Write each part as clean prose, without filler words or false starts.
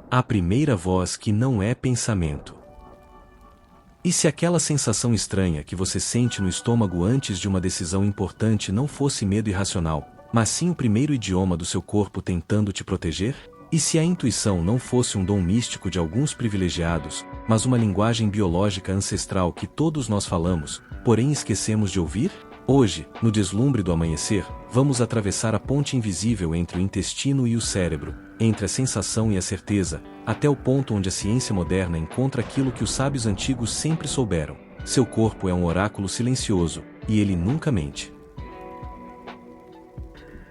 A primeira voz que não é pensamento. E se aquela sensação estranha que você sente no estômago antes de uma decisão importante não fosse medo irracional, mas sim o primeiro idioma do seu corpo tentando te proteger? E se a intuição não fosse um dom místico de alguns privilegiados, mas uma linguagem biológica ancestral que todos nós falamos, porém esquecemos de ouvir? Hoje, no deslumbre do amanhecer, vamos atravessar a ponte invisível entre o intestino e o cérebro, entre a sensação e a certeza, até o ponto onde a ciência moderna encontra aquilo que os sábios antigos sempre souberam. Seu corpo é um oráculo silencioso, e ele nunca mente.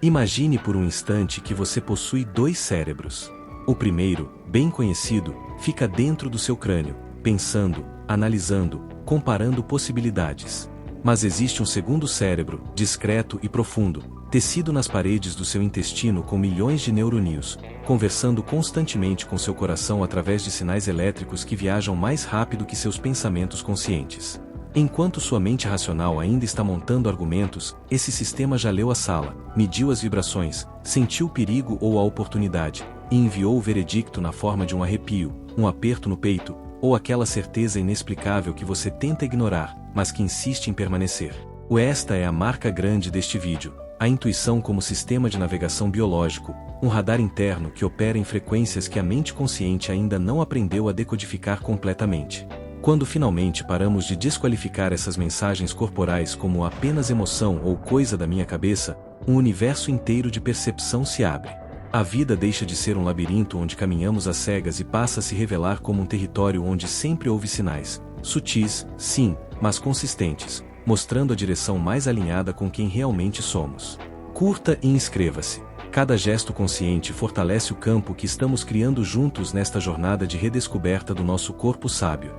Imagine por um instante que você possui dois cérebros. O primeiro, bem conhecido, fica dentro do seu crânio, pensando, analisando, comparando possibilidades. Mas existe um segundo cérebro, discreto e profundo, tecido nas paredes do seu intestino com milhões de neurônios, conversando constantemente com seu coração através de sinais elétricos que viajam mais rápido que seus pensamentos conscientes. Enquanto sua mente racional ainda está montando argumentos, esse sistema já leu a sala, mediu as vibrações, sentiu o perigo ou a oportunidade, e enviou o veredicto na forma de um arrepio, um aperto no peito, ou aquela certeza inexplicável que você tenta ignorar, mas que insiste em permanecer. Esta é a marca grande deste vídeo, a intuição como sistema de navegação biológico, um radar interno que opera em frequências que a mente consciente ainda não aprendeu a decodificar completamente. Quando finalmente paramos de desqualificar essas mensagens corporais como apenas emoção ou coisa da minha cabeça, um universo inteiro de percepção se abre. A vida deixa de ser um labirinto onde caminhamos às cegas e passa a se revelar como um território onde sempre houve sinais, sutis, sim, mas consistentes, mostrando a direção mais alinhada com quem realmente somos. Curta e inscreva-se. Cada gesto consciente fortalece o campo que estamos criando juntos nesta jornada de redescoberta do nosso corpo sábio.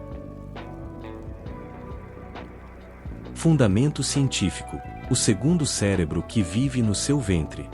Fundamento científico: o segundo cérebro que vive no seu ventre.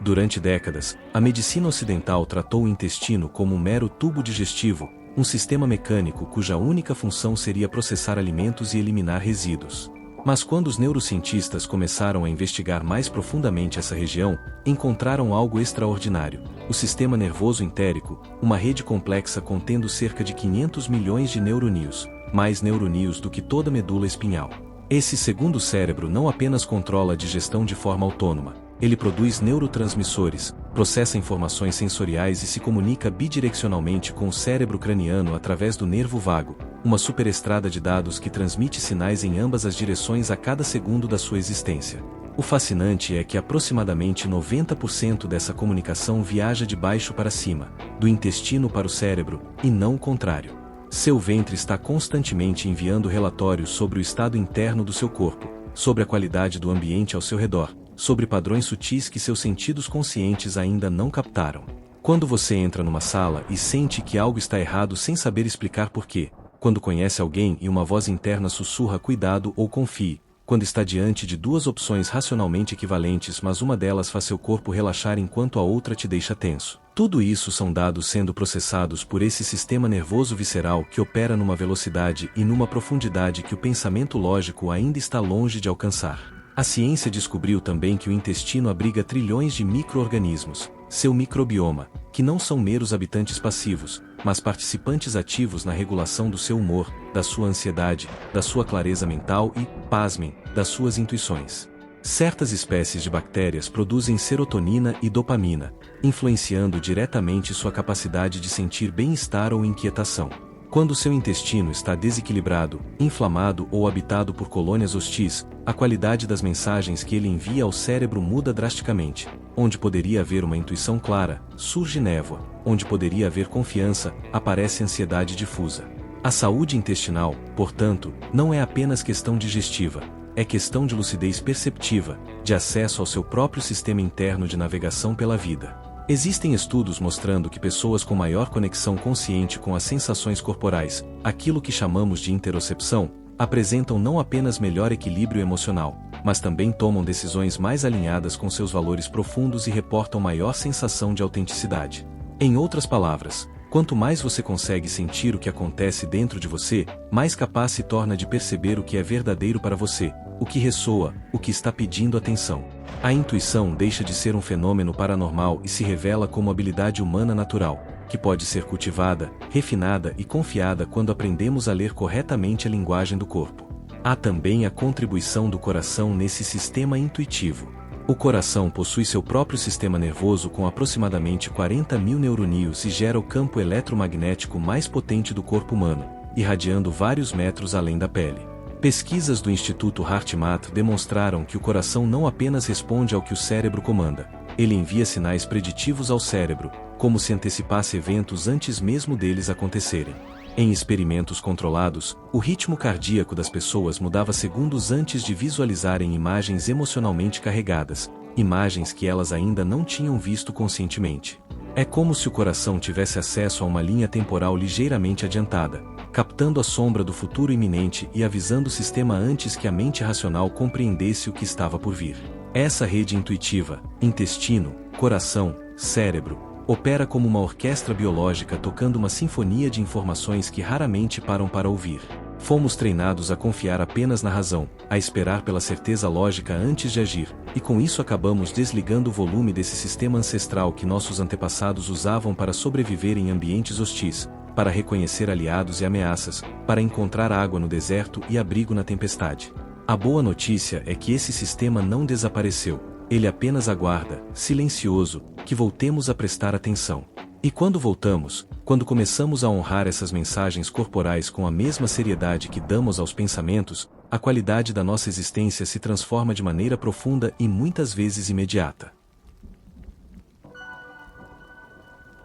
Durante décadas, a medicina ocidental tratou o intestino como um mero tubo digestivo, um sistema mecânico cuja única função seria processar alimentos e eliminar resíduos. Mas quando os neurocientistas começaram a investigar mais profundamente essa região, encontraram algo extraordinário: o sistema nervoso entérico, uma rede complexa contendo cerca de 500 milhões de neurônios, mais neurônios do que toda a medula espinhal. Esse segundo cérebro não apenas controla a digestão de forma autônoma, ele produz neurotransmissores, processa informações sensoriais e se comunica bidirecionalmente com o cérebro craniano através do nervo vago, uma superestrada de dados que transmite sinais em ambas as direções a cada segundo da sua existência. O fascinante é que aproximadamente 90% dessa comunicação viaja de baixo para cima, do intestino para o cérebro, e não o contrário. Seu ventre está constantemente enviando relatórios sobre o estado interno do seu corpo, sobre a qualidade do ambiente ao seu redor, sobre padrões sutis que seus sentidos conscientes ainda não captaram. Quando você entra numa sala e sente que algo está errado sem saber explicar porquê, quando conhece alguém e uma voz interna sussurra cuidado ou confie, quando está diante de duas opções racionalmente equivalentes mas uma delas faz seu corpo relaxar enquanto a outra te deixa tenso. Tudo isso são dados sendo processados por esse sistema nervoso visceral que opera numa velocidade e numa profundidade que o pensamento lógico ainda está longe de alcançar. A ciência descobriu também que o intestino abriga trilhões de micro-organismos, seu microbioma, que não são meros habitantes passivos, mas participantes ativos na regulação do seu humor, da sua ansiedade, da sua clareza mental e, pasmem, das suas intuições. Certas espécies de bactérias produzem serotonina e dopamina, influenciando diretamente sua capacidade de sentir bem-estar ou inquietação. Quando seu intestino está desequilibrado, inflamado ou habitado por colônias hostis, a qualidade das mensagens que ele envia ao cérebro muda drasticamente. Onde poderia haver uma intuição clara, surge névoa. Onde poderia haver confiança, aparece ansiedade difusa. A saúde intestinal, portanto, não é apenas questão digestiva, é questão de lucidez perceptiva, de acesso ao seu próprio sistema interno de navegação pela vida. Existem estudos mostrando que pessoas com maior conexão consciente com as sensações corporais, aquilo que chamamos de interocepção, apresentam não apenas melhor equilíbrio emocional, mas também tomam decisões mais alinhadas com seus valores profundos e reportam maior sensação de autenticidade. Em outras palavras, quanto mais você consegue sentir o que acontece dentro de você, mais capaz se torna de perceber o que é verdadeiro para você, o que ressoa, o que está pedindo atenção. A intuição deixa de ser um fenômeno paranormal e se revela como habilidade humana natural, que pode ser cultivada, refinada e confiada quando aprendemos a ler corretamente a linguagem do corpo. Há também a contribuição do coração nesse sistema intuitivo. O coração possui seu próprio sistema nervoso com aproximadamente 40 mil neurônios e gera o campo eletromagnético mais potente do corpo humano, irradiando vários metros além da pele. Pesquisas do Instituto HeartMath demonstraram que o coração não apenas responde ao que o cérebro comanda, ele envia sinais preditivos ao cérebro, como se antecipasse eventos antes mesmo deles acontecerem. Em experimentos controlados, o ritmo cardíaco das pessoas mudava segundos antes de visualizarem imagens emocionalmente carregadas, imagens que elas ainda não tinham visto conscientemente. É como se o coração tivesse acesso a uma linha temporal ligeiramente adiantada, captando a sombra do futuro iminente e avisando o sistema antes que a mente racional compreendesse o que estava por vir. Essa rede intuitiva, intestino, coração, cérebro, opera como uma orquestra biológica tocando uma sinfonia de informações que raramente param para ouvir. Fomos treinados a confiar apenas na razão, a esperar pela certeza lógica antes de agir, e com isso acabamos desligando o volume desse sistema ancestral que nossos antepassados usavam para sobreviver em ambientes hostis, para reconhecer aliados e ameaças, para encontrar água no deserto e abrigo na tempestade. A boa notícia é que esse sistema não desapareceu, ele apenas aguarda, silencioso, que voltemos a prestar atenção. E quando voltamos, quando começamos a honrar essas mensagens corporais com a mesma seriedade que damos aos pensamentos, a qualidade da nossa existência se transforma de maneira profunda e muitas vezes imediata.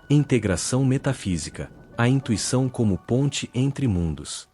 Integração metafísica, a intuição como ponte entre mundos.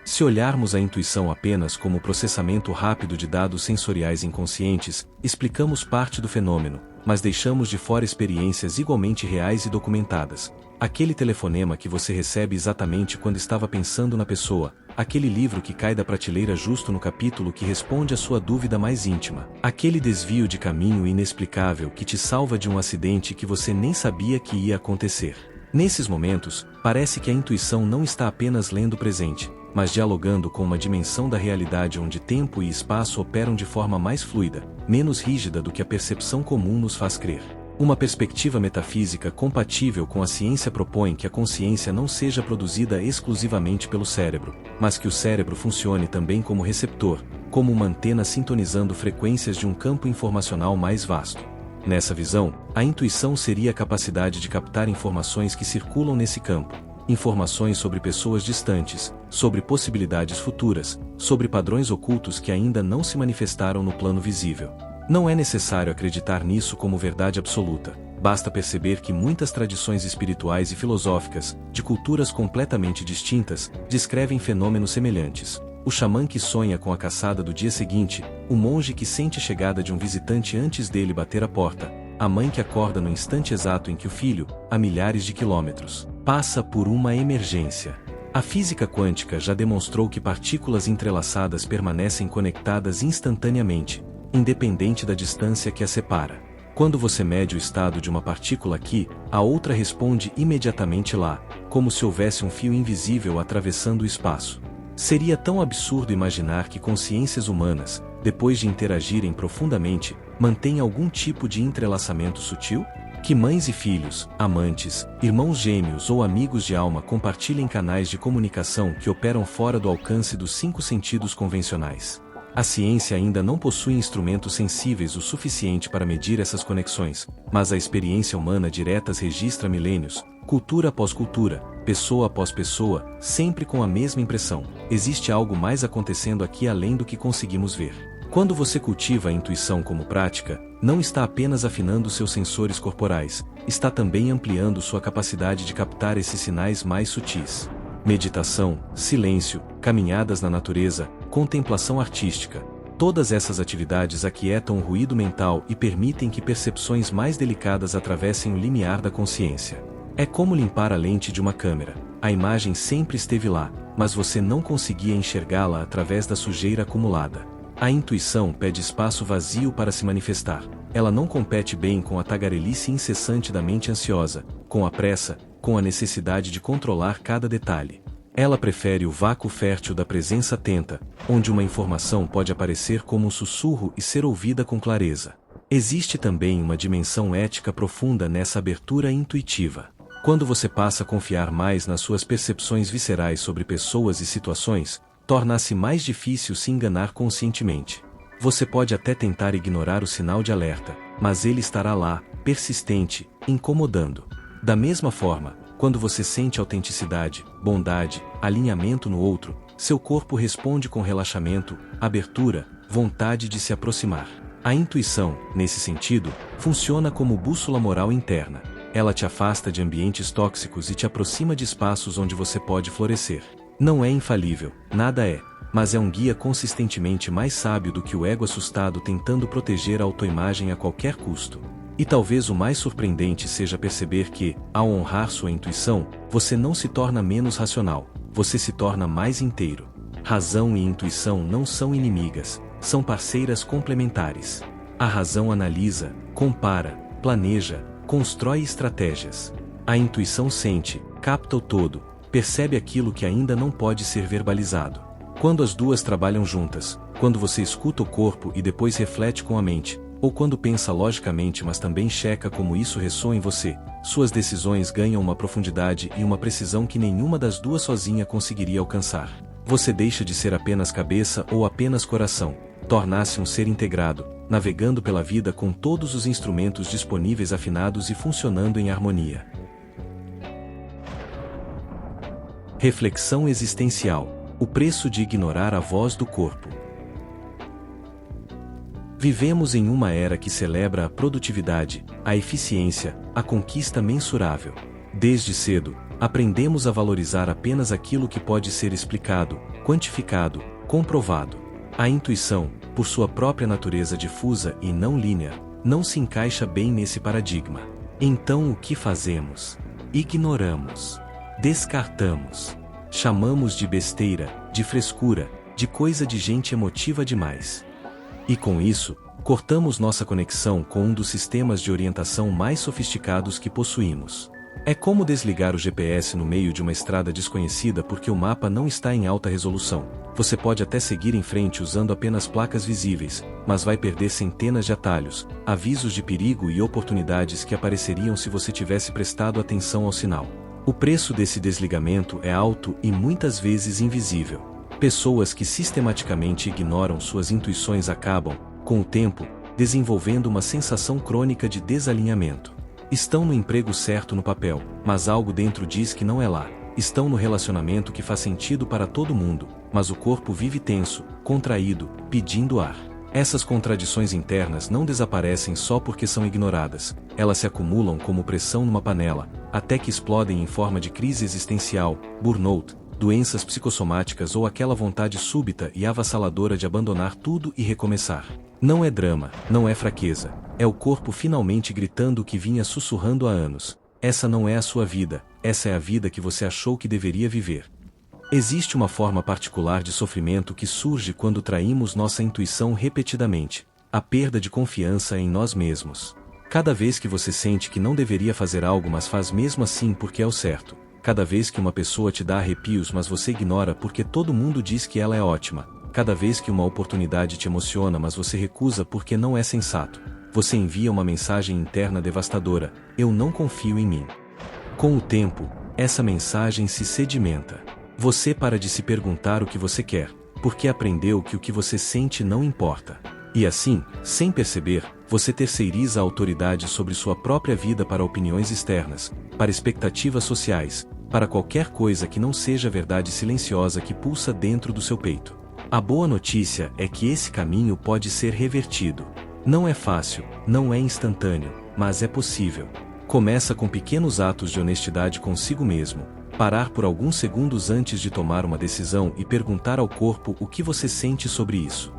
Se olharmos a intuição apenas como o processamento rápido de dados sensoriais inconscientes, explicamos parte do fenômeno, mas deixamos de fora experiências igualmente reais e documentadas. Aquele telefonema que você recebe exatamente quando estava pensando na pessoa, aquele livro que cai da prateleira justo no capítulo que responde à sua dúvida mais íntima, aquele desvio de caminho inexplicável que te salva de um acidente que você nem sabia que ia acontecer. Nesses momentos, parece que a intuição não está apenas lendo o presente, mas dialogando com uma dimensão da realidade onde tempo e espaço operam de forma mais fluida, menos rígida do que a percepção comum nos faz crer. Uma perspectiva metafísica compatível com a ciência propõe que a consciência não seja produzida exclusivamente pelo cérebro, mas que o cérebro funcione também como receptor, como uma antena sintonizando frequências de um campo informacional mais vasto. Nessa visão, a intuição seria a capacidade de captar informações que circulam nesse campo, informações sobre pessoas distantes, sobre possibilidades futuras, sobre padrões ocultos que ainda não se manifestaram no plano visível. Não é necessário acreditar nisso como verdade absoluta, basta perceber que muitas tradições espirituais e filosóficas, de culturas completamente distintas, descrevem fenômenos semelhantes. O xamã que sonha com a caçada do dia seguinte, o monge que sente a chegada de um visitante antes dele bater a porta, a mãe que acorda no instante exato em que o filho, a milhares de quilômetros, passa por uma emergência. A física quântica já demonstrou que partículas entrelaçadas permanecem conectadas instantaneamente, independente da distância que as separa. Quando você mede o estado de uma partícula aqui, a outra responde imediatamente lá, como se houvesse um fio invisível atravessando o espaço. Seria tão absurdo imaginar que consciências humanas, depois de interagirem profundamente, mantêm algum tipo de entrelaçamento sutil? Que mães e filhos, amantes, irmãos gêmeos ou amigos de alma compartilhem canais de comunicação que operam fora do alcance dos 5 sentidos convencionais. A ciência ainda não possui instrumentos sensíveis o suficiente para medir essas conexões, mas a experiência humana direta as registra há milênios, cultura após cultura, pessoa após pessoa, sempre com a mesma impressão: existe algo mais acontecendo aqui além do que conseguimos ver. Quando você cultiva a intuição como prática, não está apenas afinando seus sensores corporais, está também ampliando sua capacidade de captar esses sinais mais sutis. Meditação, silêncio, caminhadas na natureza, contemplação artística. Todas essas atividades aquietam o ruído mental e permitem que percepções mais delicadas atravessem o limiar da consciência. É como limpar a lente de uma câmera. A imagem sempre esteve lá, mas você não conseguia enxergá-la através da sujeira acumulada. A intuição pede espaço vazio para se manifestar. Ela não compete bem com a tagarelice incessante da mente ansiosa, com a pressa, com a necessidade de controlar cada detalhe. Ela prefere o vácuo fértil da presença atenta, onde uma informação pode aparecer como um sussurro e ser ouvida com clareza. Existe também uma dimensão ética profunda nessa abertura intuitiva. Quando você passa a confiar mais nas suas percepções viscerais sobre pessoas e situações, torna-se mais difícil se enganar conscientemente. Você pode até tentar ignorar o sinal de alerta, mas ele estará lá, persistente, incomodando. Da mesma forma, quando você sente autenticidade, bondade, alinhamento no outro, seu corpo responde com relaxamento, abertura, vontade de se aproximar. A intuição, nesse sentido, funciona como bússola moral interna. Ela te afasta de ambientes tóxicos e te aproxima de espaços onde você pode florescer. Não é infalível, nada é, mas é um guia consistentemente mais sábio do que o ego assustado tentando proteger a autoimagem a qualquer custo. E talvez o mais surpreendente seja perceber que, ao honrar sua intuição, você não se torna menos racional, você se torna mais inteiro. Razão e intuição não são inimigas, são parceiras complementares. A razão analisa, compara, planeja, constrói estratégias. A intuição sente, capta o todo, percebe aquilo que ainda não pode ser verbalizado. Quando as duas trabalham juntas, quando você escuta o corpo e depois reflete com a mente, ou quando pensa logicamente mas também checa como isso ressoa em você, suas decisões ganham uma profundidade e uma precisão que nenhuma das duas sozinha conseguiria alcançar. Você deixa de ser apenas cabeça ou apenas coração, torna-se um ser integrado, navegando pela vida com todos os instrumentos disponíveis afinados e funcionando em harmonia. Reflexão existencial: o preço de ignorar a voz do corpo. Vivemos em uma era que celebra a produtividade, a eficiência, a conquista mensurável. Desde cedo, aprendemos a valorizar apenas aquilo que pode ser explicado, quantificado, comprovado. A intuição, por sua própria natureza difusa e não linear, não se encaixa bem nesse paradigma. Então o que fazemos? Ignoramos. Descartamos. Chamamos de besteira, de frescura, de coisa de gente emotiva demais. E com isso, cortamos nossa conexão com um dos sistemas de orientação mais sofisticados que possuímos. É como desligar o GPS no meio de uma estrada desconhecida porque o mapa não está em alta resolução. Você pode até seguir em frente usando apenas placas visíveis, mas vai perder centenas de atalhos, avisos de perigo e oportunidades que apareceriam se você tivesse prestado atenção ao sinal. O preço desse desligamento é alto e muitas vezes invisível. Pessoas que sistematicamente ignoram suas intuições acabam, com o tempo, desenvolvendo uma sensação crônica de desalinhamento. Estão no emprego certo no papel, mas algo dentro diz que não é lá. Estão no relacionamento que faz sentido para todo mundo, mas o corpo vive tenso, contraído, pedindo ar. Essas contradições internas não desaparecem só porque são ignoradas, elas se acumulam como pressão numa panela, até que explodem em forma de crise existencial, burnout, doenças psicossomáticas ou aquela vontade súbita e avassaladora de abandonar tudo e recomeçar. Não é drama, não é fraqueza, é o corpo finalmente gritando o que vinha sussurrando há anos. Essa não é a sua vida, essa é a vida que você achou que deveria viver. Existe uma forma particular de sofrimento que surge quando traímos nossa intuição repetidamente, a perda de confiança em nós mesmos. Cada vez que você sente que não deveria fazer algo mas faz mesmo assim porque é o certo. Cada vez que uma pessoa te dá arrepios mas você ignora porque todo mundo diz que ela é ótima. Cada vez que uma oportunidade te emociona mas você recusa porque não é sensato. Você envia uma mensagem interna devastadora: eu não confio em mim. Com o tempo, essa mensagem se sedimenta. Você para de se perguntar o que você quer, porque aprendeu que o que você sente não importa. E assim, sem perceber, você terceiriza a autoridade sobre sua própria vida para opiniões externas, para expectativas sociais, para qualquer coisa que não seja a verdade silenciosa que pulsa dentro do seu peito. A boa notícia é que esse caminho pode ser revertido. Não é fácil, não é instantâneo, mas é possível. Começa com pequenos atos de honestidade consigo mesmo, parar por alguns segundos antes de tomar uma decisão e perguntar ao corpo o que você sente sobre isso.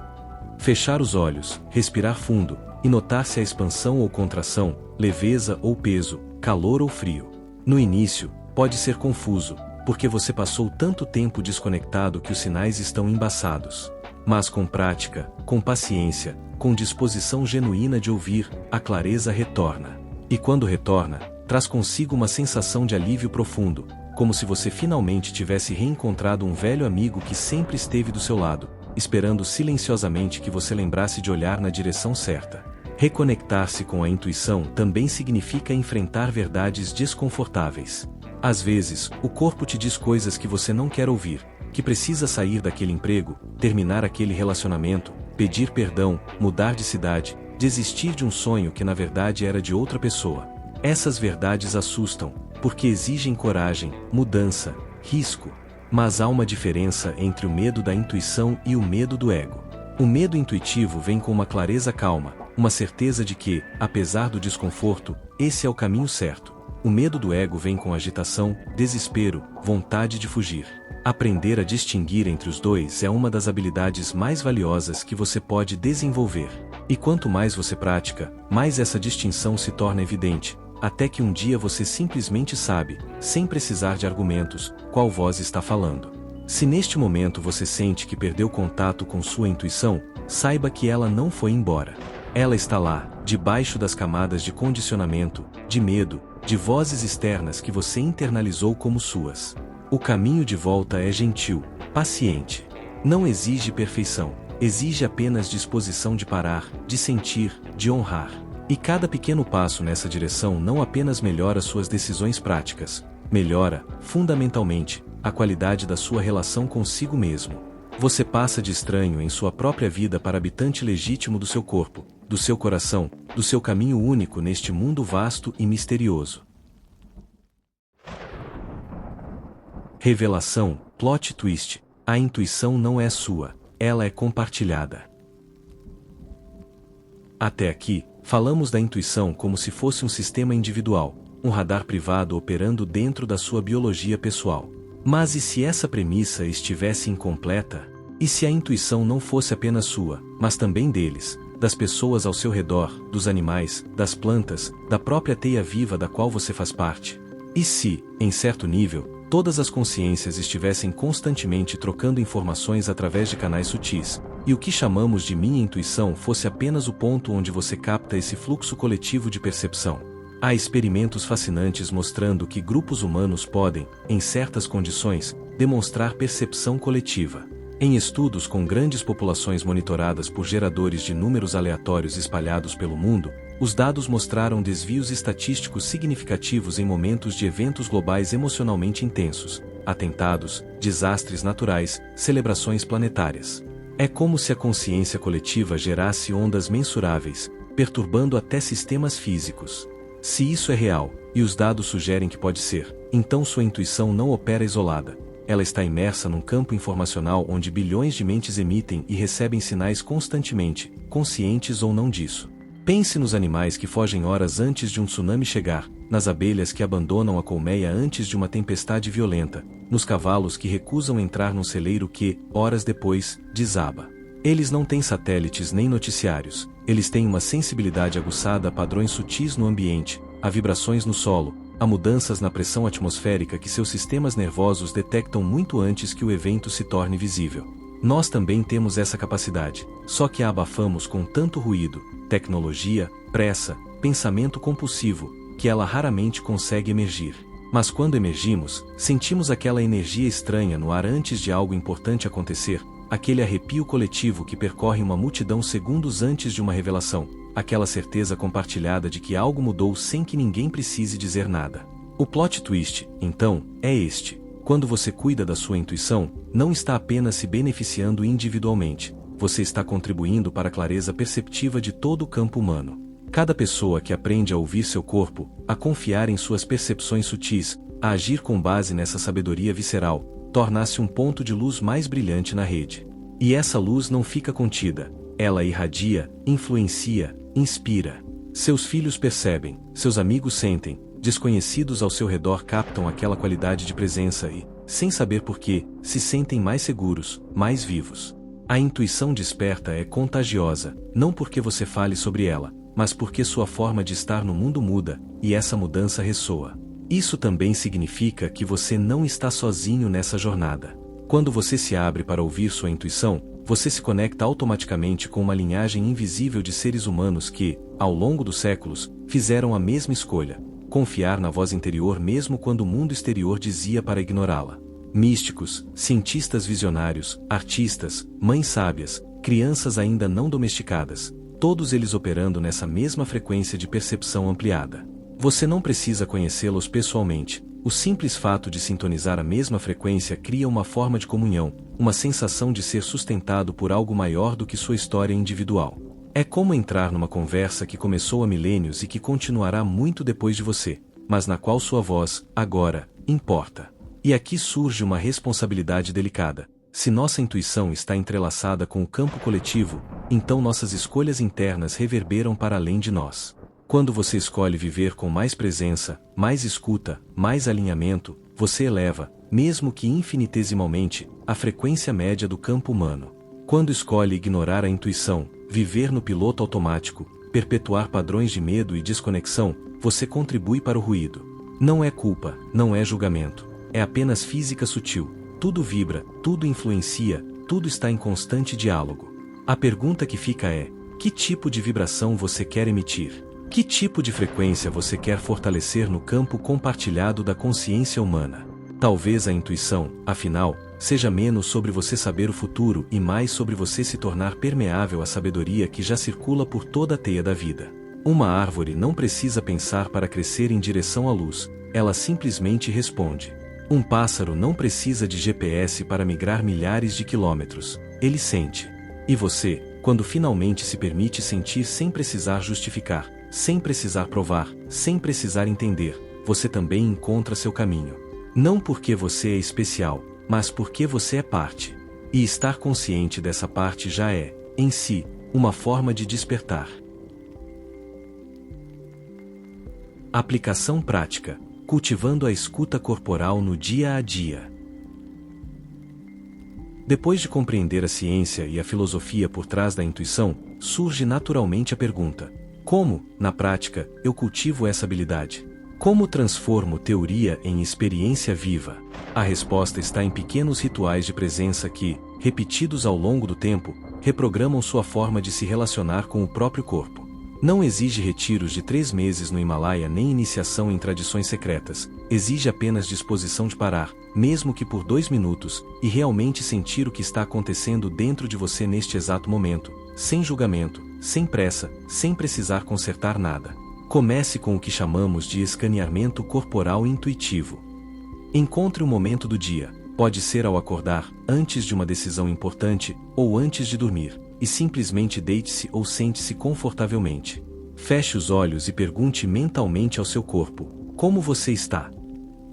Fechar os olhos, respirar fundo, e notar se há expansão ou contração, leveza ou peso, calor ou frio. No início, pode ser confuso, porque você passou tanto tempo desconectado que os sinais estão embaçados. Mas com prática, com paciência, com disposição genuína de ouvir, a clareza retorna. E quando retorna, traz consigo uma sensação de alívio profundo, como se você finalmente tivesse reencontrado um velho amigo que sempre esteve do seu lado, esperando silenciosamente que você lembrasse de olhar na direção certa. Reconectar-se com a intuição também significa enfrentar verdades desconfortáveis. Às vezes, o corpo te diz coisas que você não quer ouvir, que precisa sair daquele emprego, terminar aquele relacionamento, pedir perdão, mudar de cidade, desistir de um sonho que na verdade era de outra pessoa. Essas verdades assustam, porque exigem coragem, mudança, risco. Mas há uma diferença entre o medo da intuição e o medo do ego. O medo intuitivo vem com uma clareza calma, uma certeza de que, apesar do desconforto, esse é o caminho certo. O medo do ego vem com agitação, desespero, vontade de fugir. Aprender a distinguir entre os dois é uma das habilidades mais valiosas que você pode desenvolver. E quanto mais você pratica, mais essa distinção se torna evidente, até que um dia você simplesmente sabe, sem precisar de argumentos, qual voz está falando. Se neste momento você sente que perdeu contato com sua intuição, saiba que ela não foi embora. Ela está lá, debaixo das camadas de condicionamento, de medo, de vozes externas que você internalizou como suas. O caminho de volta é gentil, paciente. Não exige perfeição, exige apenas disposição de parar, de sentir, de honrar. E cada pequeno passo nessa direção não apenas melhora suas decisões práticas, melhora, fundamentalmente, a qualidade da sua relação consigo mesmo. Você passa de estranho em sua própria vida para habitante legítimo do seu corpo, do seu coração, do seu caminho único neste mundo vasto e misterioso. Revelação, plot twist. A intuição não é sua, ela é compartilhada. Até aqui, falamos da intuição como se fosse um sistema individual, um radar privado operando dentro da sua biologia pessoal. Mas e se essa premissa estivesse incompleta? E se a intuição não fosse apenas sua, mas também deles, das pessoas ao seu redor, dos animais, das plantas, da própria teia viva da qual você faz parte? E se, em certo nível, todas as consciências estivessem constantemente trocando informações através de canais sutis, e o que chamamos de minha intuição fosse apenas o ponto onde você capta esse fluxo coletivo de percepção? Há experimentos fascinantes mostrando que grupos humanos podem, em certas condições, demonstrar percepção coletiva. Em estudos com grandes populações monitoradas por geradores de números aleatórios espalhados pelo mundo, os dados mostraram desvios estatísticos significativos em momentos de eventos globais emocionalmente intensos, atentados, desastres naturais, celebrações planetárias. É como se a consciência coletiva gerasse ondas mensuráveis, perturbando até sistemas físicos. Se isso é real, e os dados sugerem que pode ser, então sua intuição não opera isolada. Ela está imersa num campo informacional onde bilhões de mentes emitem e recebem sinais constantemente, conscientes ou não disso. Pense nos animais que fogem horas antes de um tsunami chegar, nas abelhas que abandonam a colmeia antes de uma tempestade violenta, nos cavalos que recusam entrar num celeiro que, horas depois, desaba. Eles não têm satélites nem noticiários, eles têm uma sensibilidade aguçada a padrões sutis no ambiente, a vibrações no solo, a mudanças na pressão atmosférica que seus sistemas nervosos detectam muito antes que o evento se torne visível. Nós também temos essa capacidade, só que a abafamos com tanto ruído, tecnologia, pressa, pensamento compulsivo, que ela raramente consegue emergir. Mas quando emergimos, sentimos aquela energia estranha no ar antes de algo importante acontecer, aquele arrepio coletivo que percorre uma multidão segundos antes de uma revelação, aquela certeza compartilhada de que algo mudou sem que ninguém precise dizer nada. O plot twist, então, é este. Quando você cuida da sua intuição, não está apenas se beneficiando individualmente, você está contribuindo para a clareza perceptiva de todo o campo humano. Cada pessoa que aprende a ouvir seu corpo, a confiar em suas percepções sutis, a agir com base nessa sabedoria visceral, torna-se um ponto de luz mais brilhante na rede. E essa luz não fica contida, ela irradia, influencia, inspira. Seus filhos percebem, seus amigos sentem, desconhecidos ao seu redor captam aquela qualidade de presença e, sem saber porquê, se sentem mais seguros, mais vivos. A intuição desperta é contagiosa, não porque você fale sobre ela, mas porque sua forma de estar no mundo muda, e essa mudança ressoa. Isso também significa que você não está sozinho nessa jornada. Quando você se abre para ouvir sua intuição, você se conecta automaticamente com uma linhagem invisível de seres humanos que, ao longo dos séculos, fizeram a mesma escolha. confiar na voz interior mesmo quando o mundo exterior dizia para ignorá-la. Místicos, cientistas visionários, artistas, mães sábias, crianças ainda não domesticadas, todos eles operando nessa mesma frequência de percepção ampliada. Você não precisa conhecê-los pessoalmente. O simples fato de sintonizar a mesma frequência cria uma forma de comunhão, uma sensação de ser sustentado por algo maior do que sua história individual. É como entrar numa conversa que começou há milênios e que continuará muito depois de você, mas na qual sua voz, agora, importa. E aqui surge uma responsabilidade delicada. Se nossa intuição está entrelaçada com o campo coletivo, então nossas escolhas internas reverberam para além de nós. Quando você escolhe viver com mais presença, mais escuta, mais alinhamento, você eleva, mesmo que infinitesimalmente, a frequência média do campo humano. Quando escolhe ignorar a intuição, viver no piloto automático, perpetuar padrões de medo e desconexão, você contribui para o ruído. Não é culpa, não é julgamento. É apenas física sutil. Tudo vibra, tudo influencia, tudo está em constante diálogo. A pergunta que fica é: que tipo de vibração você quer emitir? Que tipo de frequência você quer fortalecer no campo compartilhado da consciência humana? Talvez a intuição, afinal, seja menos sobre você saber o futuro e mais sobre você se tornar permeável à sabedoria que já circula por toda a teia da vida. Uma árvore não precisa pensar para crescer em direção à luz, ela simplesmente responde. Um pássaro não precisa de GPS para migrar milhares de quilômetros, ele sente. E você, quando finalmente se permite sentir sem precisar justificar, sem precisar provar, sem precisar entender, você também encontra seu caminho. Não porque você é especial, mas porque você é parte. E estar consciente dessa parte já é, em si, uma forma de despertar. Aplicação prática: cultivando a escuta corporal no dia a dia. Depois de compreender a ciência e a filosofia por trás da intuição, surge naturalmente a pergunta: como, na prática, eu cultivo essa habilidade? Como transformo teoria em experiência viva? A resposta está em pequenos rituais de presença que, repetidos ao longo do tempo, reprogramam sua forma de se relacionar com o próprio corpo. Não exige retiros de 3 meses no Himalaia nem iniciação em tradições secretas, exige apenas disposição de parar, mesmo que por 2 minutos, e realmente sentir o que está acontecendo dentro de você neste exato momento, sem julgamento, sem pressa, sem precisar consertar nada. Comece com o que chamamos de escaneamento corporal intuitivo. Encontre o momento do dia, pode ser ao acordar, antes de uma decisão importante, ou antes de dormir, e simplesmente deite-se ou sente-se confortavelmente. Feche os olhos e pergunte mentalmente ao seu corpo: como você está?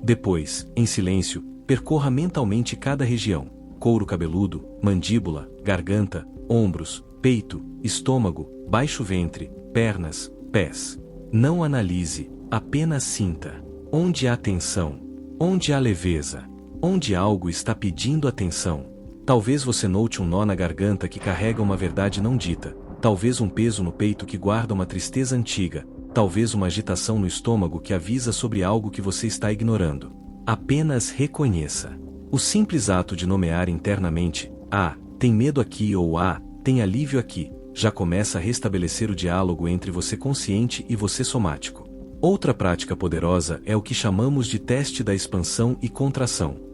Depois, em silêncio, percorra mentalmente cada região: couro cabeludo, mandíbula, garganta, ombros, peito, estômago, baixo ventre, pernas, pés. Não analise, apenas sinta. Onde há tensão? Onde há leveza? Onde algo está pedindo atenção? Talvez você note um nó na garganta que carrega uma verdade não dita, talvez um peso no peito que guarda uma tristeza antiga, talvez uma agitação no estômago que avisa sobre algo que você está ignorando. Apenas reconheça. O simples ato de nomear internamente: ah, tem medo aqui, ou ah, tem alívio aqui, já começa a restabelecer o diálogo entre você consciente e você somático. Outra prática poderosa é o que chamamos de teste da expansão e contração.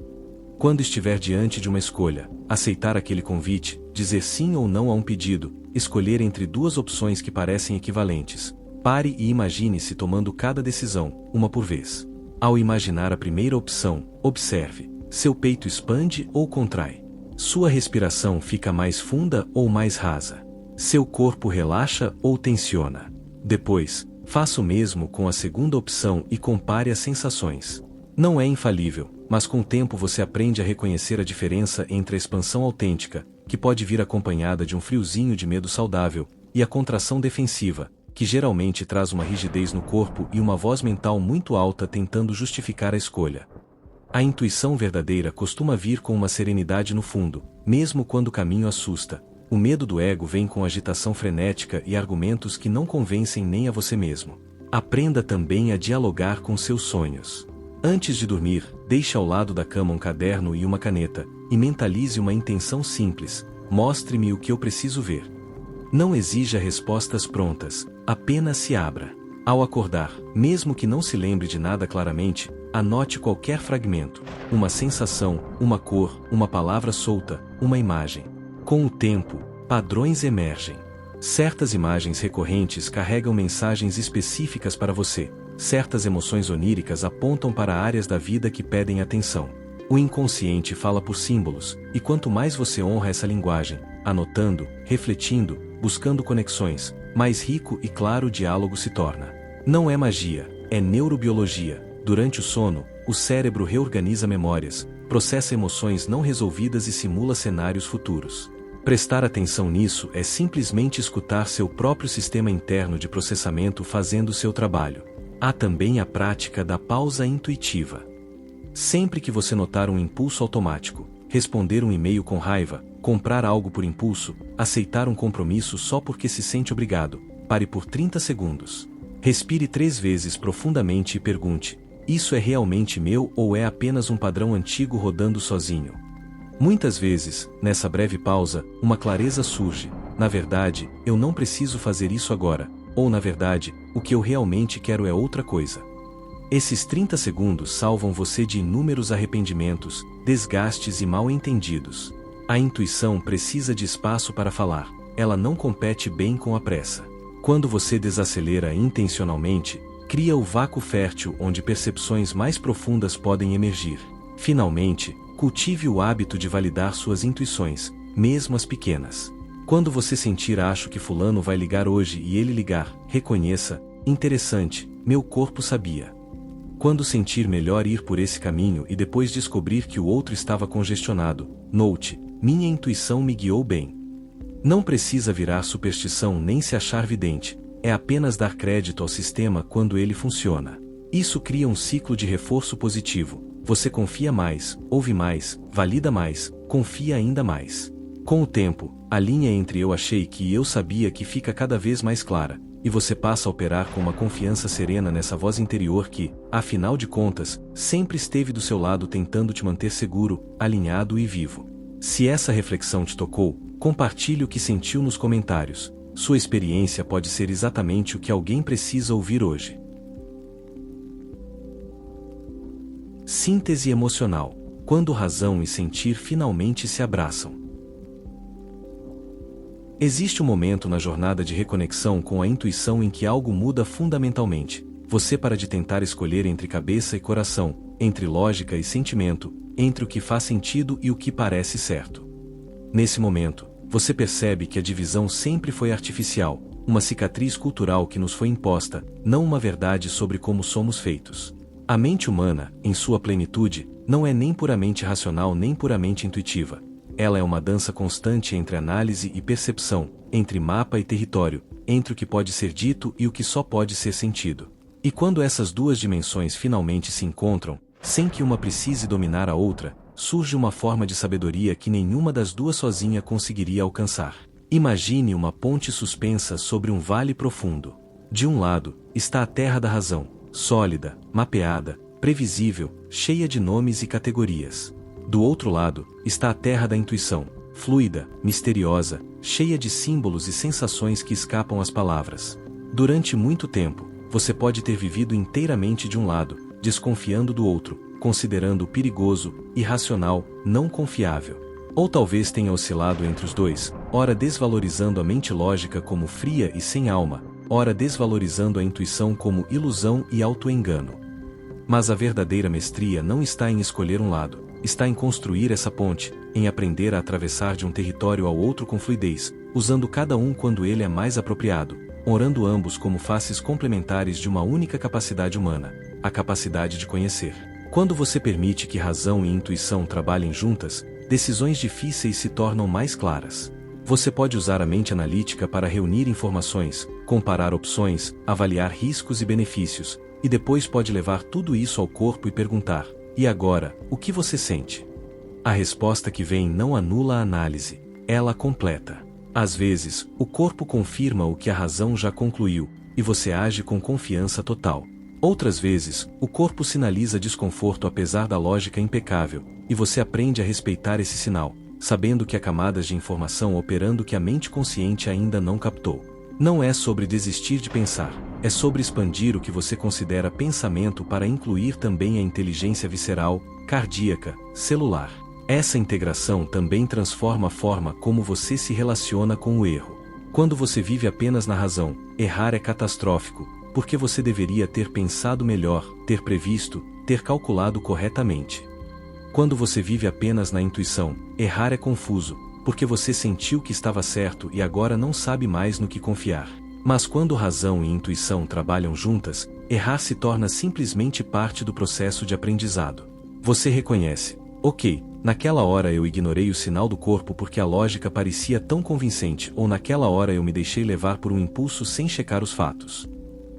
Quando estiver diante de uma escolha, aceitar aquele convite, dizer sim ou não a um pedido, escolher entre 2 opções que parecem equivalentes, pare e imagine-se tomando cada decisão, uma por vez. Ao imaginar a primeira opção, observe: seu peito expande ou contrai? Sua respiração fica mais funda ou mais rasa? Seu corpo relaxa ou tensiona? Depois, faça o mesmo com a segunda opção e compare as sensações. Não é infalível, mas com o tempo você aprende a reconhecer a diferença entre a expansão autêntica, que pode vir acompanhada de um friozinho de medo saudável, e a contração defensiva, que geralmente traz uma rigidez no corpo e uma voz mental muito alta tentando justificar a escolha. A intuição verdadeira costuma vir com uma serenidade no fundo, mesmo quando o caminho assusta. O medo do ego vem com agitação frenética e argumentos que não convencem nem a você mesmo. Aprenda também a dialogar com seus sonhos. Antes de dormir, deixe ao lado da cama um caderno e uma caneta, e mentalize uma intenção simples: mostre-me o que eu preciso ver. Não exija respostas prontas, apenas se abra. Ao acordar, mesmo que não se lembre de nada claramente, anote qualquer fragmento, uma sensação, uma cor, uma palavra solta, uma imagem. Com o tempo, padrões emergem. Certas imagens recorrentes carregam mensagens específicas para você. Certas emoções oníricas apontam para áreas da vida que pedem atenção. O inconsciente fala por símbolos, e quanto mais você honra essa linguagem, anotando, refletindo, buscando conexões, mais rico e claro o diálogo se torna. Não é magia, é neurobiologia. Durante o sono, o cérebro reorganiza memórias, processa emoções não resolvidas e simula cenários futuros. Prestar atenção nisso é simplesmente escutar seu próprio sistema interno de processamento fazendo seu trabalho. Há também a prática da pausa intuitiva. Sempre que você notar um impulso automático, responder um e-mail com raiva, comprar algo por impulso, aceitar um compromisso só porque se sente obrigado, pare por 30 segundos. Respire 3 vezes profundamente e pergunte: isso é realmente meu ou é apenas um padrão antigo rodando sozinho? Muitas vezes, nessa breve pausa, uma clareza surge. Na verdade, eu não preciso fazer isso agora. Ou na verdade, o que eu realmente quero é outra coisa. Esses 30 segundos salvam você de inúmeros arrependimentos, desgastes e mal-entendidos. A intuição precisa de espaço para falar, ela não compete bem com a pressa. Quando você desacelera intencionalmente, cria o vácuo fértil onde percepções mais profundas podem emergir. Finalmente, cultive o hábito de validar suas intuições, mesmo as pequenas. Quando você sentir acho que fulano vai ligar hoje e ele ligar, reconheça: interessante, meu corpo sabia. Quando sentir melhor ir por esse caminho e depois descobrir que o outro estava congestionado, note: minha intuição me guiou bem. Não precisa virar superstição nem se achar vidente, é apenas dar crédito ao sistema quando ele funciona. Isso cria um ciclo de reforço positivo. Você confia mais, ouve mais, valida mais, confia ainda mais. Com o tempo, a linha entre eu achei que e eu sabia que fica cada vez mais clara, e você passa a operar com uma confiança serena nessa voz interior que, afinal de contas, sempre esteve do seu lado tentando te manter seguro, alinhado e vivo. Se essa reflexão te tocou, compartilhe o que sentiu nos comentários. Sua experiência pode ser exatamente o que alguém precisa ouvir hoje. Síntese emocional. Quando razão e sentir finalmente se abraçam. Existe um momento na jornada de reconexão com a intuição em que algo muda fundamentalmente. Você para de tentar escolher entre cabeça e coração, entre lógica e sentimento, entre o que faz sentido e o que parece certo. Nesse momento, você percebe que a divisão sempre foi artificial, uma cicatriz cultural que nos foi imposta, não uma verdade sobre como somos feitos. A mente humana, em sua plenitude, não é nem puramente racional nem puramente intuitiva. Ela é uma dança constante entre análise e percepção, entre mapa e território, entre o que pode ser dito e o que só pode ser sentido. E quando essas duas dimensões finalmente se encontram, sem que uma precise dominar a outra, surge uma forma de sabedoria que nenhuma das duas sozinha conseguiria alcançar. Imagine uma ponte suspensa sobre um vale profundo. De um lado, está a terra da razão, sólida, mapeada, previsível, cheia de nomes e categorias. Do outro lado, está a terra da intuição, fluida, misteriosa, cheia de símbolos e sensações que escapam às palavras. Durante muito tempo, você pode ter vivido inteiramente de um lado, desconfiando do outro, considerando-o perigoso, irracional, não confiável. Ou talvez tenha oscilado entre os dois, ora desvalorizando a mente lógica como fria e sem alma, ora desvalorizando a intuição como ilusão e auto-engano. Mas a verdadeira mestria não está em escolher um lado, está em construir essa ponte, em aprender a atravessar de um território ao outro com fluidez, usando cada um quando ele é mais apropriado, honrando ambos como faces complementares de uma única capacidade humana, a capacidade de conhecer. Quando você permite que razão e intuição trabalhem juntas, decisões difíceis se tornam mais claras. Você pode usar a mente analítica para reunir informações, comparar opções, avaliar riscos e benefícios, e depois pode levar tudo isso ao corpo e perguntar: e agora, o que você sente? A resposta que vem não anula a análise, ela a completa. Às vezes, o corpo confirma o que a razão já concluiu, e você age com confiança total. Outras vezes, o corpo sinaliza desconforto apesar da lógica impecável, e você aprende a respeitar esse sinal, sabendo que há camadas de informação operando que a mente consciente ainda não captou. Não é sobre desistir de pensar, É sobre expandir o que você considera pensamento para incluir também a inteligência visceral, cardíaca, celular. Essa integração também transforma a forma como você se relaciona com o erro. Quando você vive apenas na razão, errar é catastrófico, porque você deveria ter pensado melhor, ter previsto, ter calculado corretamente. Quando você vive apenas na intuição, errar é confuso, porque você sentiu que estava certo e agora não sabe mais no que confiar. Mas quando razão e intuição trabalham juntas, errar se torna simplesmente parte do processo de aprendizado. Você reconhece: ok, naquela hora eu ignorei o sinal do corpo porque a lógica parecia tão convincente, ou naquela hora eu me deixei levar por um impulso sem checar os fatos.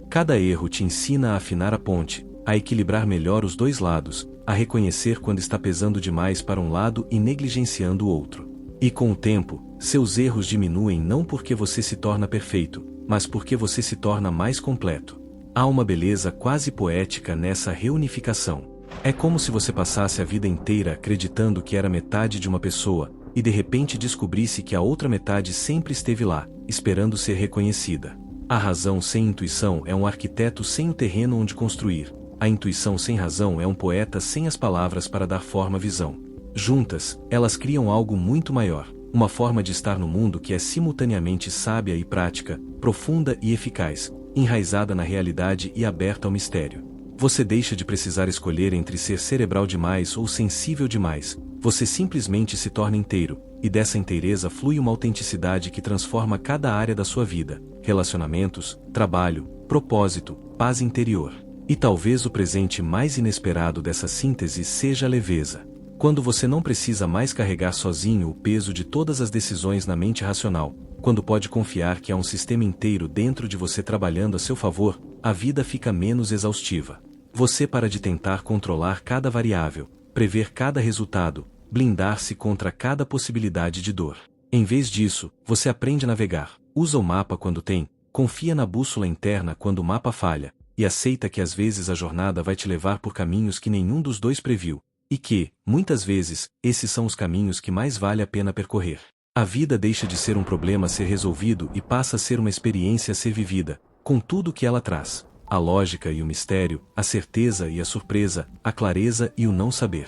Cada erro te ensina a afinar a ponte, a equilibrar melhor os dois lados, a reconhecer quando está pesando demais para um lado e negligenciando o outro. E com o tempo, seus erros diminuem não porque você se torna perfeito, mas porque você se torna mais completo. Há uma beleza quase poética nessa reunificação. É como se você passasse a vida inteira acreditando que era metade de uma pessoa, e de repente descobrisse que a outra metade sempre esteve lá, esperando ser reconhecida. A razão sem intuição é um arquiteto sem o terreno onde construir. A intuição sem razão é um poeta sem as palavras para dar forma à visão. Juntas, elas criam algo muito maior, uma forma de estar no mundo que é simultaneamente sábia e prática, profunda e eficaz, enraizada na realidade e aberta ao mistério. Você deixa de precisar escolher entre ser cerebral demais ou sensível demais, você simplesmente se torna inteiro, e dessa inteireza flui uma autenticidade que transforma cada área da sua vida: relacionamentos, trabalho, propósito, paz interior. E talvez o presente mais inesperado dessa síntese seja a leveza. Quando você não precisa mais carregar sozinho o peso de todas as decisões na mente racional, quando pode confiar que há um sistema inteiro dentro de você trabalhando a seu favor, a vida fica menos exaustiva. Você para de tentar controlar cada variável, prever cada resultado, blindar-se contra cada possibilidade de dor. Em vez disso, você aprende a navegar, usa o mapa quando tem, confia na bússola interna quando o mapa falha, e aceita que às vezes a jornada vai te levar por caminhos que nenhum dos dois previu, e que, muitas vezes, esses são os caminhos que mais vale a pena percorrer. A vida deixa de ser um problema a ser resolvido e passa a ser uma experiência a ser vivida, com tudo o que ela traz: a lógica e o mistério, a certeza e a surpresa, a clareza e o não saber.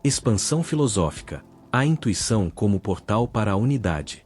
Expansão filosófica: a intuição como portal para a unidade.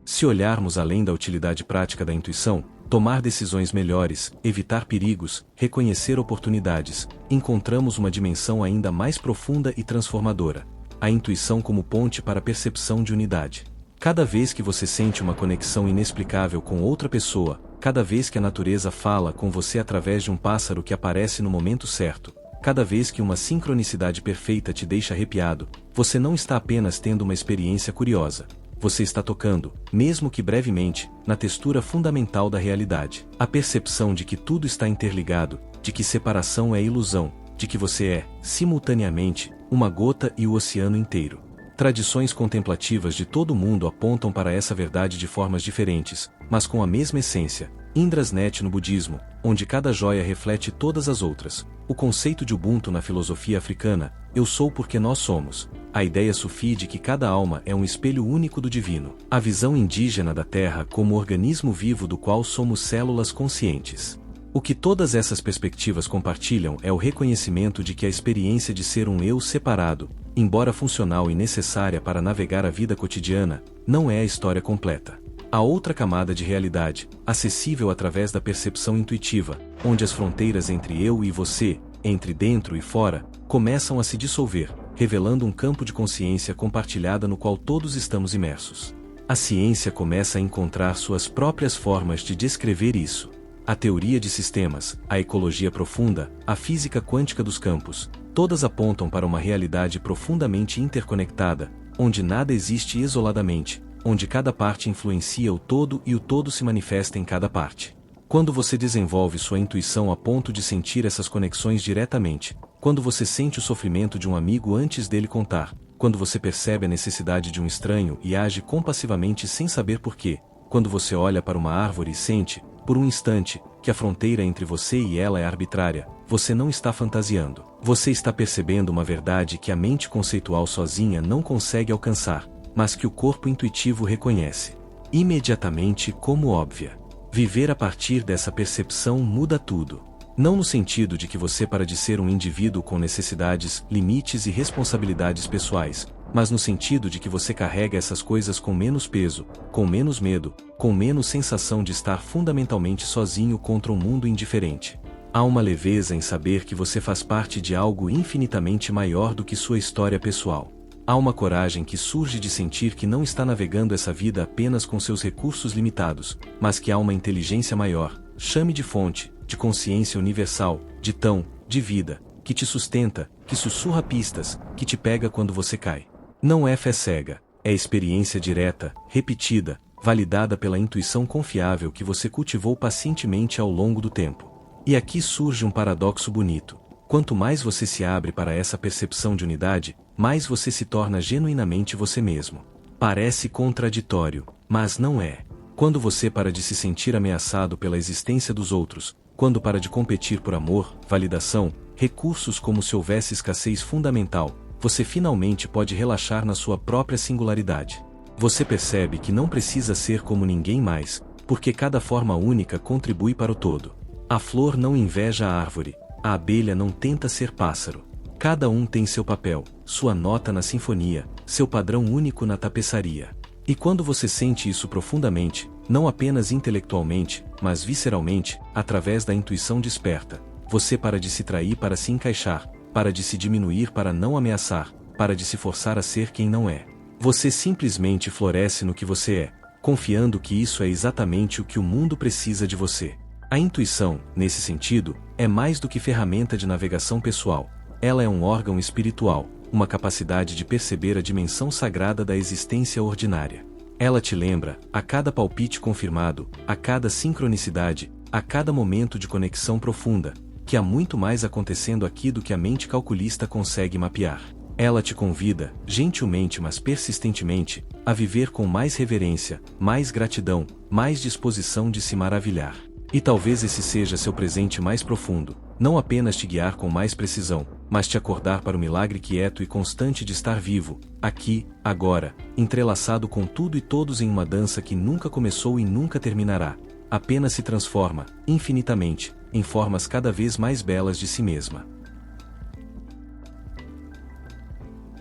Se olharmos além da utilidade prática da intuição, tomar decisões melhores, evitar perigos, reconhecer oportunidades, encontramos uma dimensão ainda mais profunda e transformadora: a intuição como ponte para a percepção de unidade. Cada vez que você sente uma conexão inexplicável com outra pessoa, cada vez que a natureza fala com você através de um pássaro que aparece no momento certo, cada vez que uma sincronicidade perfeita te deixa arrepiado, você não está apenas tendo uma experiência curiosa. Você está tocando, mesmo que brevemente, na textura fundamental da realidade. A percepção de que tudo está interligado, de que separação é ilusão, de que você é, simultaneamente, uma gota e o oceano inteiro. Tradições contemplativas de todo o mundo apontam para essa verdade de formas diferentes, mas com a mesma essência. Indrasnet no budismo, onde cada joia reflete todas as outras. O conceito de Ubuntu na filosofia africana: eu sou porque nós somos. A ideia sufi de que cada alma é um espelho único do divino. A visão indígena da Terra como organismo vivo do qual somos células conscientes. O que todas essas perspectivas compartilham é o reconhecimento de que a experiência de ser um eu separado, embora funcional e necessária para navegar a vida cotidiana, não é a história completa. Há outra camada de realidade, acessível através da percepção intuitiva, onde as fronteiras entre eu e você, entre dentro e fora, começam a se dissolver, revelando um campo de consciência compartilhada no qual todos estamos imersos. A ciência começa a encontrar suas próprias formas de descrever isso. A teoria de sistemas, a ecologia profunda, a física quântica dos campos, todas apontam para uma realidade profundamente interconectada, onde nada existe isoladamente, onde cada parte influencia o todo e o todo se manifesta em cada parte. Quando você desenvolve sua intuição a ponto de sentir essas conexões diretamente, quando você sente o sofrimento de um amigo antes dele contar, quando você percebe a necessidade de um estranho e age compassivamente sem saber porquê, quando você olha para uma árvore e sente, por um instante, que a fronteira entre você e ela é arbitrária, você não está fantasiando. Você está percebendo uma verdade que a mente conceitual sozinha não consegue alcançar. mas que o corpo intuitivo reconhece imediatamente como óbvia. Viver a partir dessa percepção muda tudo. Não no sentido de que você para de ser um indivíduo com necessidades, limites e responsabilidades pessoais, mas no sentido de que você carrega essas coisas com menos peso, com menos medo, com menos sensação de estar fundamentalmente sozinho contra um mundo indiferente. Há uma leveza em saber que você faz parte de algo infinitamente maior do que sua história pessoal. Há uma coragem que surge de sentir que não está navegando essa vida apenas com seus recursos limitados, mas que há uma inteligência maior, chame de fonte, de consciência universal, de vida, que te sustenta, que sussurra pistas, que te pega quando você cai. Não é fé cega, é experiência direta, repetida, validada pela intuição confiável que você cultivou pacientemente ao longo do tempo. E aqui surge um paradoxo bonito. Quanto mais você se abre para essa percepção de unidade, mais você se torna genuinamente você mesmo. Parece contraditório, mas não é. Quando você para de se sentir ameaçado pela existência dos outros, quando para de competir por amor, validação, recursos como se houvesse escassez fundamental, você finalmente pode relaxar na sua própria singularidade. Você percebe que não precisa ser como ninguém mais, porque cada forma única contribui para o todo. A flor não inveja a árvore, a abelha não tenta ser pássaro. Cada um tem seu papel, sua nota na sinfonia, seu padrão único na tapeçaria. E quando você sente isso profundamente, não apenas intelectualmente, mas visceralmente, através da intuição desperta, você para de se trair para se encaixar, para de se diminuir para não ameaçar, para de se forçar a ser quem não é. Você simplesmente floresce no que você é, confiando que isso é exatamente o que o mundo precisa de você. A intuição, nesse sentido, é mais do que ferramenta de navegação pessoal. Ela é um órgão espiritual, uma capacidade de perceber a dimensão sagrada da existência ordinária. Ela te lembra, a cada palpite confirmado, a cada sincronicidade, a cada momento de conexão profunda, que há muito mais acontecendo aqui do que a mente calculista consegue mapear. Ela te convida, gentilmente mas persistentemente, a viver com mais reverência, mais gratidão, mais disposição de se maravilhar. E talvez esse seja seu presente mais profundo, não apenas te guiar com mais precisão, mas te acordar para o milagre quieto e constante de estar vivo, aqui, agora, entrelaçado com tudo e todos em uma dança que nunca começou e nunca terminará, apenas se transforma, infinitamente, em formas cada vez mais belas de si mesma.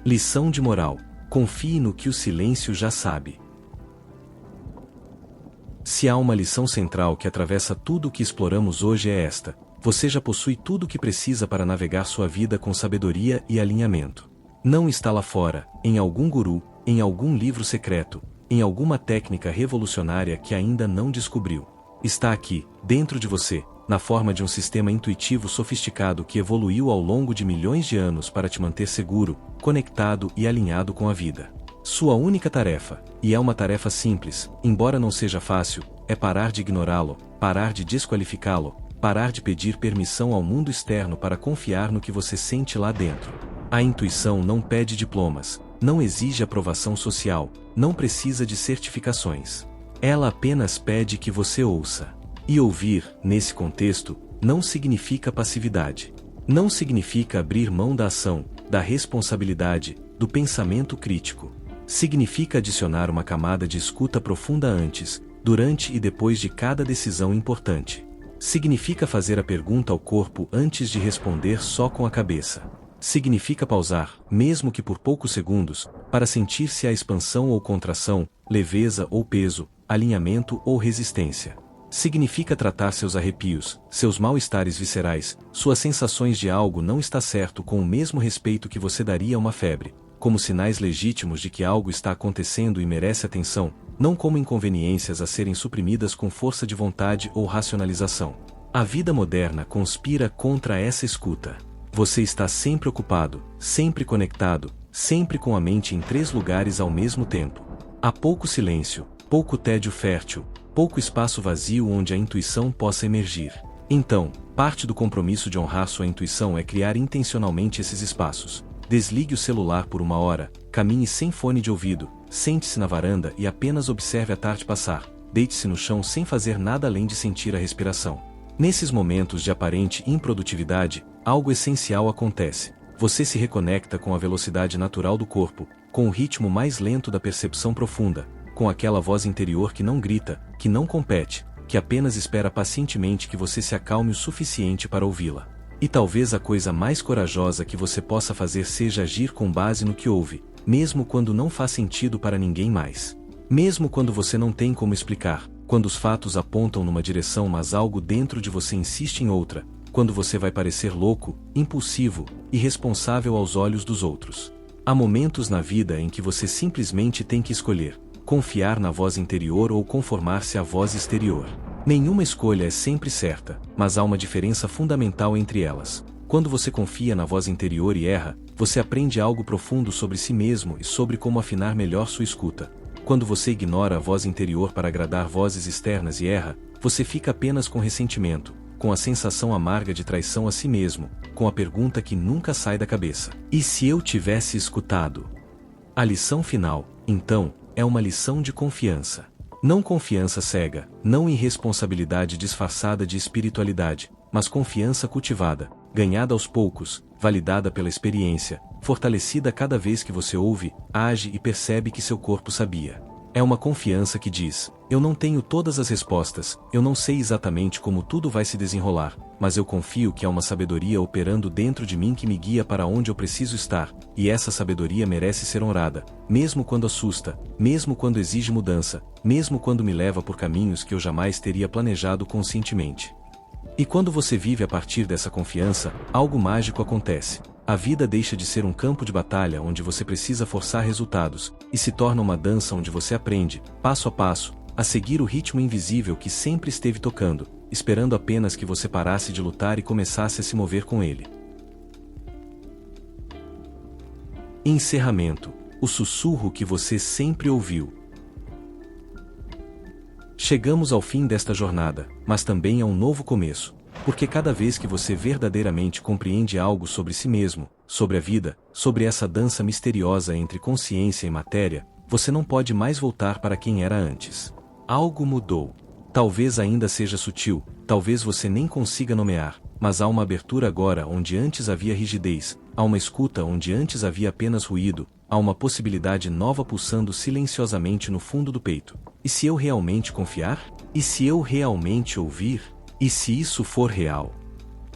Lição de moral: confie no que o silêncio já sabe. Se há uma lição central que atravessa tudo o que exploramos hoje é esta: você já possui tudo o que precisa para navegar sua vida com sabedoria e alinhamento. Não está lá fora, em algum guru, em algum livro secreto, em alguma técnica revolucionária que ainda não descobriu. Está aqui, dentro de você, na forma de um sistema intuitivo sofisticado que evoluiu ao longo de milhões de anos para te manter seguro, conectado e alinhado com a vida. Sua única tarefa, e é uma tarefa simples, embora não seja fácil, é parar de ignorá-lo, parar de desqualificá-lo, parar de pedir permissão ao mundo externo para confiar no que você sente lá dentro. A intuição não pede diplomas, não exige aprovação social, não precisa de certificações. Ela apenas pede que você ouça. E ouvir, nesse contexto, não significa passividade. Não significa abrir mão da ação, da responsabilidade, do pensamento crítico. Significa adicionar uma camada de escuta profunda antes, durante e depois de cada decisão importante. Significa fazer a pergunta ao corpo antes de responder só com a cabeça. Significa pausar, mesmo que por poucos segundos, para sentir se há expansão ou contração, leveza ou peso, alinhamento ou resistência. Significa tratar seus arrepios, seus mal-estares viscerais, suas sensações de algo não está certo com o mesmo respeito que você daria a uma febre, como sinais legítimos de que algo está acontecendo e merece atenção, não como inconveniências a serem suprimidas com força de vontade ou racionalização. A vida moderna conspira contra essa escuta. Você está sempre ocupado, sempre conectado, sempre com a mente em 3 lugares ao mesmo tempo. Há pouco silêncio, pouco tédio fértil, pouco espaço vazio onde a intuição possa emergir. Então, parte do compromisso de honrar sua intuição é criar intencionalmente esses espaços. Desligue o celular por 1 hora, caminhe sem fone de ouvido, sente-se na varanda e apenas observe a tarde passar, deite-se no chão sem fazer nada além de sentir a respiração. Nesses momentos de aparente improdutividade, algo essencial acontece. Você se reconecta com a velocidade natural do corpo, com o ritmo mais lento da percepção profunda, com aquela voz interior que não grita, que não compete, que apenas espera pacientemente que você se acalme o suficiente para ouvi-la. E talvez a coisa mais corajosa que você possa fazer seja agir com base no que ouve, mesmo quando não faz sentido para ninguém mais. Mesmo quando você não tem como explicar, quando os fatos apontam numa direção mas algo dentro de você insiste em outra, quando você vai parecer louco, impulsivo, irresponsável aos olhos dos outros. Há momentos na vida em que você simplesmente tem que escolher, confiar na voz interior ou conformar-se à voz exterior. Nenhuma escolha é sempre certa, mas há uma diferença fundamental entre elas. Quando você confia na voz interior e erra, você aprende algo profundo sobre si mesmo e sobre como afinar melhor sua escuta. Quando você ignora a voz interior para agradar vozes externas e erra, você fica apenas com ressentimento, com a sensação amarga de traição a si mesmo, com a pergunta que nunca sai da cabeça: e se eu tivesse escutado? A lição final, então, é uma lição de confiança. Não confiança cega, não irresponsabilidade disfarçada de espiritualidade, mas confiança cultivada, ganhada aos poucos, validada pela experiência, fortalecida cada vez que você ouve, age e percebe que seu corpo sabia. É uma confiança que diz: eu não tenho todas as respostas, eu não sei exatamente como tudo vai se desenrolar, mas eu confio que há uma sabedoria operando dentro de mim que me guia para onde eu preciso estar, e essa sabedoria merece ser honrada, mesmo quando assusta, mesmo quando exige mudança, mesmo quando me leva por caminhos que eu jamais teria planejado conscientemente. E quando você vive a partir dessa confiança, algo mágico acontece. A vida deixa de ser um campo de batalha onde você precisa forçar resultados, e se torna uma dança onde você aprende, passo a passo, a seguir o ritmo invisível que sempre esteve tocando, esperando apenas que você parasse de lutar e começasse a se mover com ele. Encerramento: o sussurro que você sempre ouviu. Chegamos ao fim desta jornada, mas também a um novo começo. Porque cada vez que você verdadeiramente compreende algo sobre si mesmo, sobre a vida, sobre essa dança misteriosa entre consciência e matéria, você não pode mais voltar para quem era antes. Algo mudou. Talvez ainda seja sutil, talvez você nem consiga nomear, mas há uma abertura agora onde antes havia rigidez, há uma escuta onde antes havia apenas ruído, há uma possibilidade nova pulsando silenciosamente no fundo do peito. E se eu realmente confiar? E se eu realmente ouvir? E se isso for real?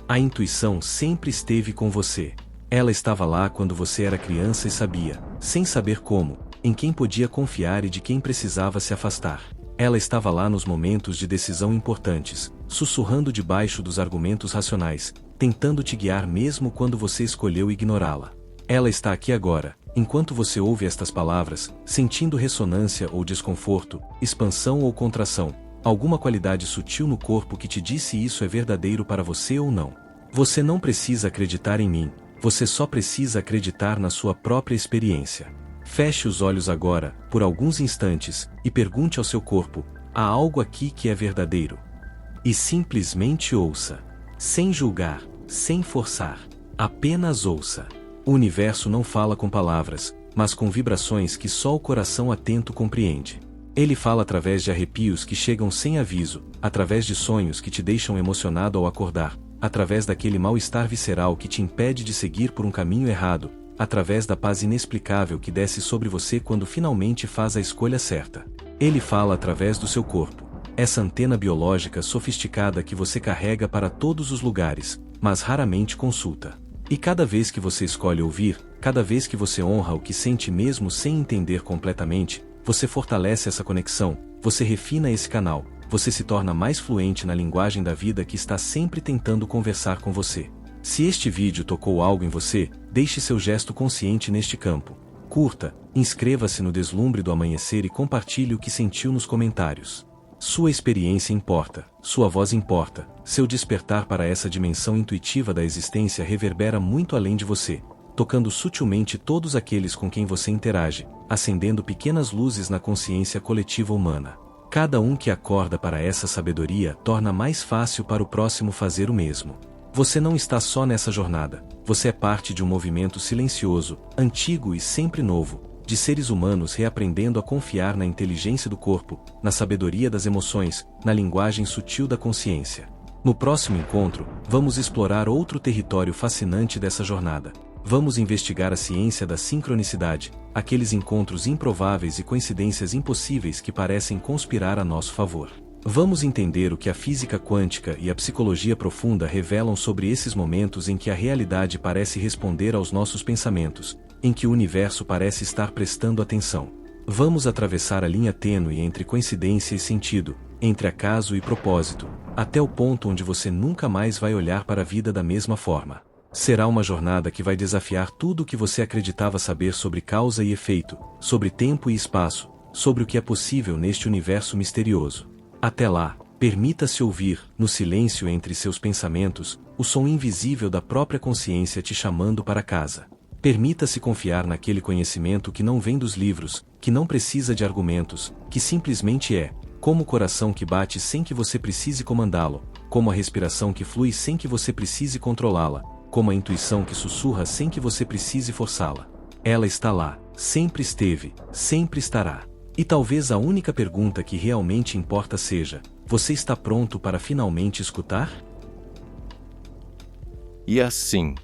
A intuição sempre esteve com você. Ela estava lá quando você era criança e sabia, sem saber como, em quem podia confiar e de quem precisava se afastar. Ela estava lá nos momentos de decisão importantes, sussurrando debaixo dos argumentos racionais, tentando te guiar mesmo quando você escolheu ignorá-la. Ela está aqui agora, enquanto você ouve estas palavras, sentindo ressonância ou desconforto, expansão ou contração, alguma qualidade sutil no corpo que te diz se isso é verdadeiro para você ou não. Você não precisa acreditar em mim, você só precisa acreditar na sua própria experiência. Feche os olhos agora, por alguns instantes, e pergunte ao seu corpo: há algo aqui que é verdadeiro? E simplesmente ouça. Sem julgar, sem forçar. Apenas ouça. O universo não fala com palavras, mas com vibrações que só o coração atento compreende. Ele fala através de arrepios que chegam sem aviso, através de sonhos que te deixam emocionado ao acordar, através daquele mal-estar visceral que te impede de seguir por um caminho errado, através da paz inexplicável que desce sobre você quando finalmente faz a escolha certa. Ele fala através do seu corpo, essa antena biológica sofisticada que você carrega para todos os lugares, mas raramente consulta. E cada vez que você escolhe ouvir, cada vez que você honra o que sente mesmo sem entender completamente, você fortalece essa conexão, você refina esse canal, você se torna mais fluente na linguagem da vida que está sempre tentando conversar com você. Se este vídeo tocou algo em você, deixe seu gesto consciente neste campo. Curta, inscreva-se no Deslumbre do Amanhecer e compartilhe o que sentiu nos comentários. Sua experiência importa, sua voz importa, seu despertar para essa dimensão intuitiva da existência reverbera muito além de você, tocando sutilmente todos aqueles com quem você interage, acendendo pequenas luzes na consciência coletiva humana. Cada um que acorda para essa sabedoria torna mais fácil para o próximo fazer o mesmo. Você não está só nessa jornada, você é parte de um movimento silencioso, antigo e sempre novo, de seres humanos reaprendendo a confiar na inteligência do corpo, na sabedoria das emoções, na linguagem sutil da consciência. No próximo encontro, vamos explorar outro território fascinante dessa jornada. Vamos investigar a ciência da sincronicidade, aqueles encontros improváveis e coincidências impossíveis que parecem conspirar a nosso favor. Vamos entender o que a física quântica e a psicologia profunda revelam sobre esses momentos em que a realidade parece responder aos nossos pensamentos, em que o universo parece estar prestando atenção. Vamos atravessar a linha tênue entre coincidência e sentido, entre acaso e propósito, até o ponto onde você nunca mais vai olhar para a vida da mesma forma. Será uma jornada que vai desafiar tudo o que você acreditava saber sobre causa e efeito, sobre tempo e espaço, sobre o que é possível neste universo misterioso. Até lá, permita-se ouvir, no silêncio entre seus pensamentos, o som invisível da própria consciência te chamando para casa. Permita-se confiar naquele conhecimento que não vem dos livros, que não precisa de argumentos, que simplesmente é, como o coração que bate sem que você precise comandá-lo, como a respiração que flui sem que você precise controlá-la, como a intuição que sussurra sem que você precise forçá-la. Ela está lá, sempre esteve, sempre estará. E talvez a única pergunta que realmente importa seja: você está pronto para finalmente escutar? E assim,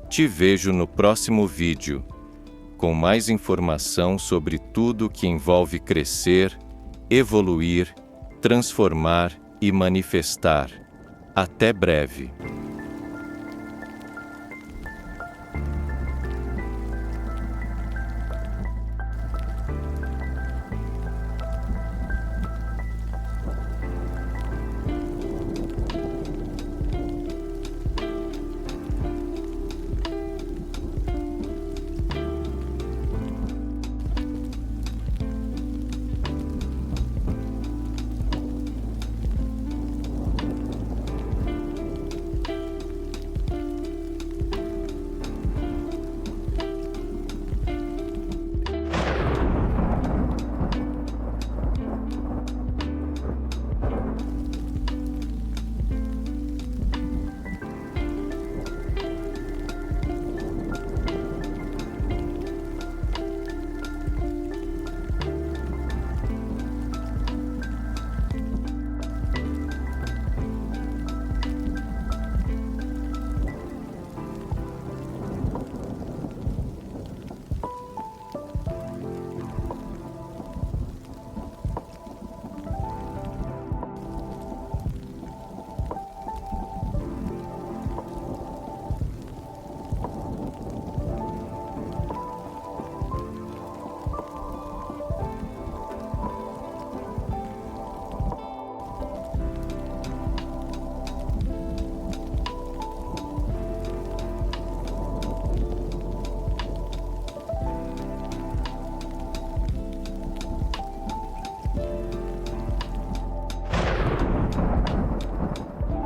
te vejo no próximo vídeo, com mais informação sobre tudo que envolve crescer, evoluir, transformar e manifestar. Até breve.